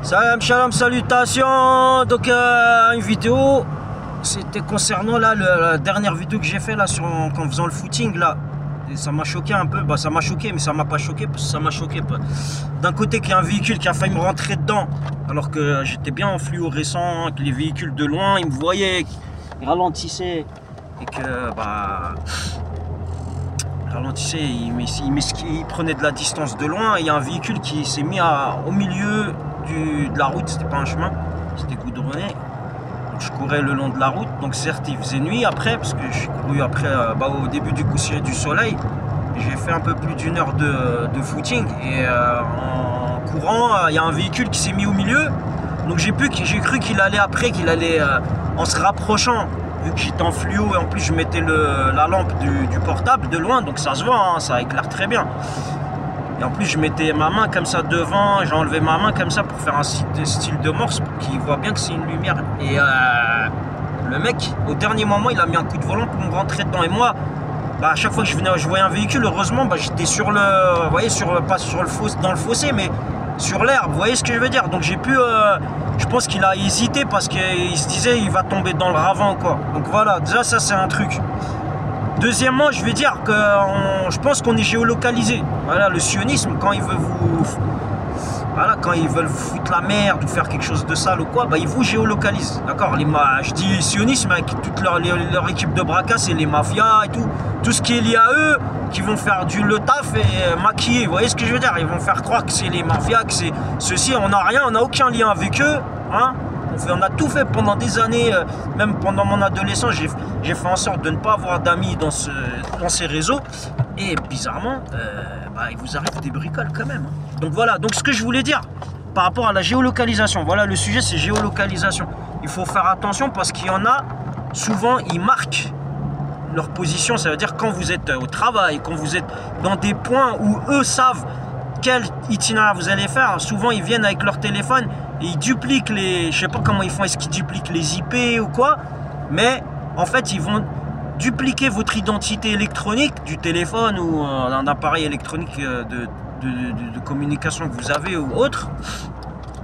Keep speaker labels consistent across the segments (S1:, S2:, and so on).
S1: Salam, shalom, salutations. Donc une vidéo, c'était concernant là la dernière vidéo que j'ai fait là en faisant le footing là. Et ça m'a choqué un peu, bah ça m'a choqué mais ça m'a pas choqué parce que ça m'a choqué. D'un côté qu'il y a un véhicule qui a failli me rentrer dedans alors que j'étais bien en fluorescent, que les véhicules de loin ils me voyaient, ils ralentissaient et que bah ralentissait, il prenait de la distance de loin et il y a un véhicule qui s'est mis au milieu de la route, c'était pas un chemin, c'était goudronné. Donc je courais le long de la route, donc certes il faisait nuit après, parce que je suis couru après au début du coucher du soleil. J'ai fait un peu plus d'une heure de footing et en courant, il y a un véhicule qui s'est mis au milieu. Donc j'ai cru qu'il allait en se rapprochant, vu que j'étais en fluo et en plus je mettais la lampe du portable de loin, donc ça se voit, hein, ça éclaire très bien. Et en plus je mettais ma main comme ça devant, j'ai enlevé ma main comme ça pour faire un style de morse pour qu'il voit bien que c'est une lumière. Et le mec, au dernier moment, il a mis un coup de volant pour me rentrer dedans. Et moi, à chaque fois que je voyais un véhicule, heureusement, j'étais sur le, vous voyez, pas sur dans le fossé, mais sur l'herbe, vous voyez ce que je veux dire. Donc j'ai pu, je pense qu'il a hésité parce qu'il se disait il va tomber dans le ravin quoi. Donc voilà, déjà ça c'est un truc. Deuxièmement, je vais dire que je pense qu'on est géolocalisé. Voilà, le sionisme, quand ils veulent vous foutre la merde ou faire quelque chose de sale ou quoi, ils vous géolocalisent. D'accord, je dis sionisme avec toute leur équipe de braquage, c'est les mafias et tout ce qui est lié à eux, qui vont faire le taf et maquiller. Vous voyez ce que je veux dire? Ils vont faire croire que c'est les mafias, que c'est ceci. On n'a rien, on n'a aucun lien avec eux. Hein? On a tout fait pendant des années, même pendant mon adolescence, j'ai fait en sorte de ne pas avoir d'amis dans ces réseaux. Et bizarrement, il vous arrive des bricoles quand même. Donc voilà, donc ce que je voulais dire par rapport à la géolocalisation, voilà le sujet c'est géolocalisation. Il faut faire attention parce qu'il y en a, souvent ils marquent leur position, ça veut dire quand vous êtes au travail, quand vous êtes dans des points où eux savent quel itinéraire vous allez faire, souvent ils viennent avec leur téléphone et ils dupliquent je sais pas comment ils font, est-ce qu'ils dupliquent les IP ou quoi, mais en fait ils vont dupliquer votre identité électronique du téléphone ou d'un appareil électronique de communication que vous avez ou autre,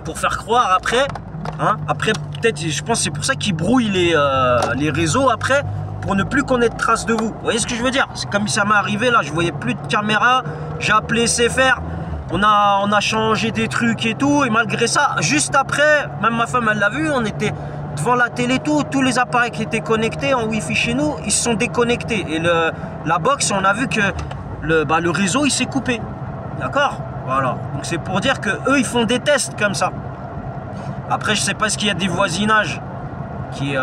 S1: pour faire croire après, hein, après peut-être, je pense c'est pour ça qu'ils brouillent les réseaux après, pour ne plus connaître trace de vous. Vous voyez ce que je veux dire? C'est comme ça m'est arrivé là, je voyais plus de caméra, j'ai appelé SFR, on a changé des trucs et tout, et malgré ça, juste après, même ma femme elle l'a vu, on était devant la télé, tous les appareils qui étaient connectés en Wi-Fi chez nous, ils se sont déconnectés. Et la box, on a vu que le réseau il s'est coupé. D'accord? Voilà. Donc c'est pour dire que eux ils font des tests comme ça. Après je sais pas ce qu'il y a des voisinages qui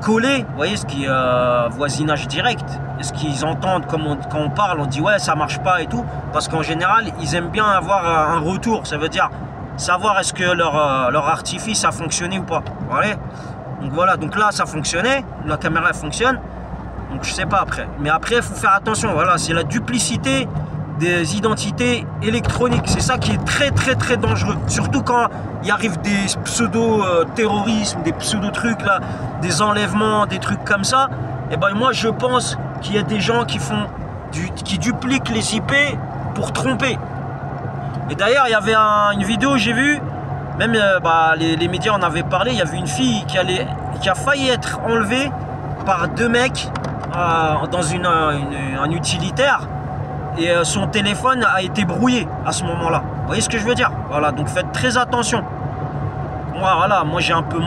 S1: collés, vous voyez, ce qui est voisinage direct. Est-ce qu'ils entendent quand on parle, on dit ouais ça marche pas et tout, parce qu'en général ils aiment bien avoir un retour, ça veut dire savoir est-ce que leur artifice a fonctionné ou pas. Voilà. Donc voilà, donc là ça fonctionnait, la caméra elle fonctionne, donc je sais pas après. Mais après il faut faire attention, voilà, c'est la duplicité des identités électroniques, c'est ça qui est très très très dangereux, surtout quand il arrive des pseudo-terrorismes, des pseudo-trucs là, des enlèvements, des trucs comme ça. Et moi je pense qu'il y a des gens qui dupliquent les IP pour tromper. Et d'ailleurs il y avait une vidéo, j'ai vu, même les médias en avaient parlé, il y avait une fille qui a failli être enlevée par deux mecs dans un utilitaire. Et son téléphone a été brouillé à ce moment-là. Vous voyez ce que je veux dire? Voilà, donc faites très attention. Moi, voilà, moi j'ai un peu